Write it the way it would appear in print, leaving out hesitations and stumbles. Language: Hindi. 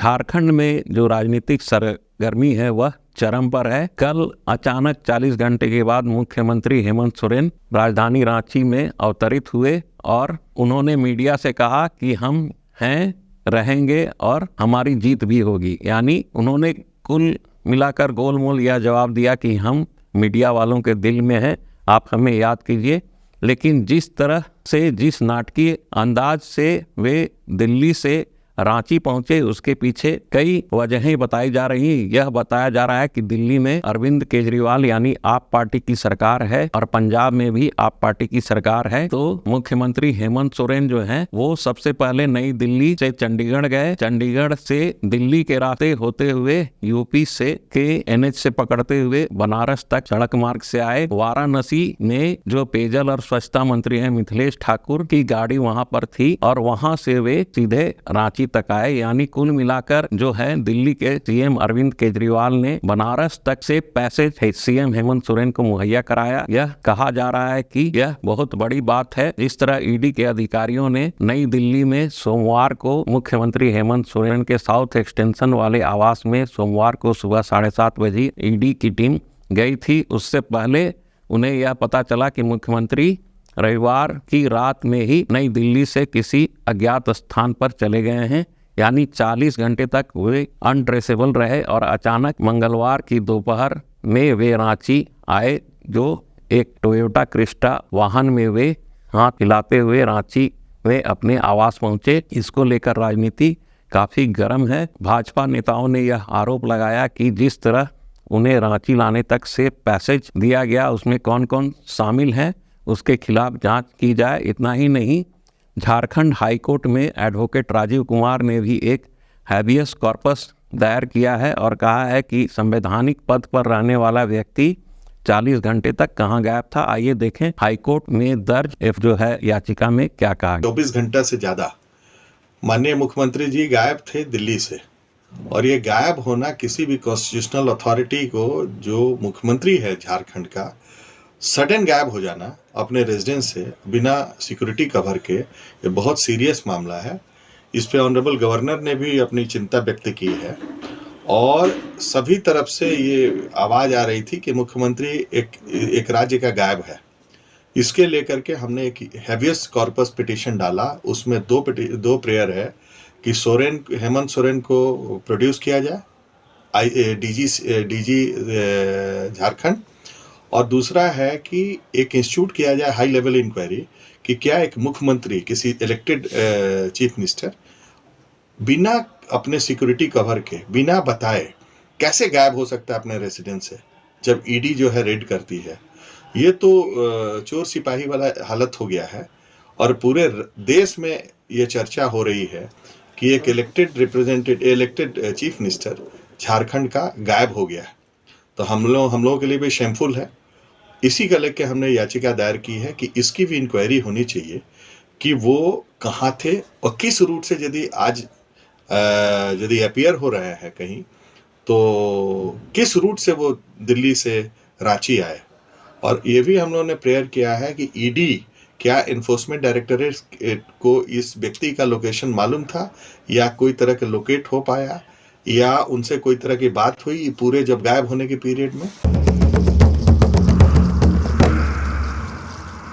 झारखंड में जो राजनीतिक सरगर्मी है वह चरम पर है। कल अचानक 40 घंटे के बाद मुख्यमंत्री हेमंत सोरेन राजधानी रांची में अवतरित हुए और उन्होंने मीडिया से कहा कि हम हैं, रहेंगे और हमारी जीत भी होगी। यानी उन्होंने कुल मिलाकर गोलमोल यह जवाब दिया कि हम मीडिया वालों के दिल में हैं, आप हमें याद कीजिए। लेकिन जिस तरह से, जिस नाटकीय अंदाज से वे दिल्ली से रांची पहुंचे, उसके पीछे कई वजहें बताई जा रही हैं। यह बताया जा रहा है कि दिल्ली में अरविंद केजरीवाल यानी आप पार्टी की सरकार है और पंजाब में भी आप पार्टी की सरकार है। तो मुख्यमंत्री हेमंत सोरेन जो हैं वो सबसे पहले नई दिल्ली से चंडीगढ़ गए, चंडीगढ़ से दिल्ली के रास्ते होते हुए यूपी से के एनएच से पकड़ते हुए बनारस तक सड़क मार्ग से आए। वाराणसी में जो पेयजल और स्वच्छता मंत्री हैं मिथिलेश ठाकुर की गाड़ी वहां पर थी और वहां से वे सीधे रांची तक आए। यानी कुल मिलाकर जो है दिल्ली के सीएम अरविंद केजरीवाल ने बनारस तक से पैसेज सीएम हेमंत सोरेन को मुहैया कराया। यह कहा जा रहा है कि यह बहुत बड़ी बात है। इस तरह ईडी के अधिकारियों ने नई दिल्ली में सोमवार को मुख्यमंत्री हेमंत सोरेन के साउथ एक्सटेंशन वाले आवास में सोमवार को सुबह 7:30 बजे ईडी की टीम गई थी। उससे पहले उन्हें यह पता चला कि मुख्यमंत्री रविवार की रात में ही नई दिल्ली से किसी अज्ञात स्थान पर चले गए हैं। यानी 40 घंटे तक वे अनट्रेसेबल रहे और अचानक मंगलवार की दोपहर में वे रांची आए, जो एक टोयोटा क्रिस्टा वाहन में वे हाथ हिलाते हुए रांची में अपने आवास पहुंचे। इसको लेकर राजनीति काफ़ी गर्म है। भाजपा नेताओं ने यह आरोप लगाया कि जिस तरह उन्हें रांची लाने तक से पैसेज दिया गया उसमें कौन कौन शामिल हैं उसके खिलाफ जांच की जाए। इतना ही नहीं, झारखंड हाईकोर्ट में एडवोकेट राजीव कुमार ने भी एक हैबियस कॉर्पस दायर किया है और कहा है कि संवैधानिक पद पर रहने वाला व्यक्ति 40 घंटे तक कहां गायब था। आइए देखें हाईकोर्ट में दर्ज जो है याचिका में क्या कहा। 24 घंटा से ज्यादा माननीय मुख्यमंत्री जी गायब थे दिल्ली से, और ये गायब होना किसी भी कॉन्स्टिट्यूशनल अथॉरिटी को, जो मुख्यमंत्री है झारखंड का, सडन गायब हो जाना अपने रेजिडेंस से बिना सिक्योरिटी कवर के, ये बहुत सीरियस मामला है। इस पे ऑनरेबल गवर्नर ने भी अपनी चिंता व्यक्त की है और सभी तरफ से ये आवाज आ रही थी कि मुख्यमंत्री एक राज्य का गायब है। इसके लेकर के हमने एक हैबियस कॉर्पस पिटीशन डाला। उसमें दो प्रेयर है कि हेमंत सोरेन को प्रोड्यूस किया जाए, डीजी झारखंड, और दूसरा है कि एक इंस्टीट्यूट किया जाए हाई लेवल इंक्वायरी कि क्या एक मुख्यमंत्री, किसी इलेक्टेड चीफ मिनिस्टर बिना अपने सिक्योरिटी कवर के, बिना बताए कैसे गायब हो सकता है अपने रेसिडेंस से, जब ईडी जो है रेड करती है। ये तो चोर सिपाही वाला हालत हो गया है और पूरे देश में ये चर्चा हो रही है कि एक इलेक्टेड चीफ मिनिस्टर झारखंड का गायब हो गया है। तो हम लोगों के लिए भी शेमफुल है। इसी का लेके हमने याचिका दायर की है कि इसकी भी इंक्वायरी होनी चाहिए कि वो कहाँ थे और किस रूट से यदि अपीयर हो रहे हैं कहीं, तो किस रूट से वो दिल्ली से रांची आए। और ये भी हम लोगों ने प्रेयर किया है कि ईडी, क्या इन्फोर्समेंट डायरेक्टरेट को इस व्यक्ति का लोकेशन मालूम था या कोई तरह का लोकेट हो पाया या उनसे कोई तरह की बात हुई पूरे जब गायब होने के पीरियड में।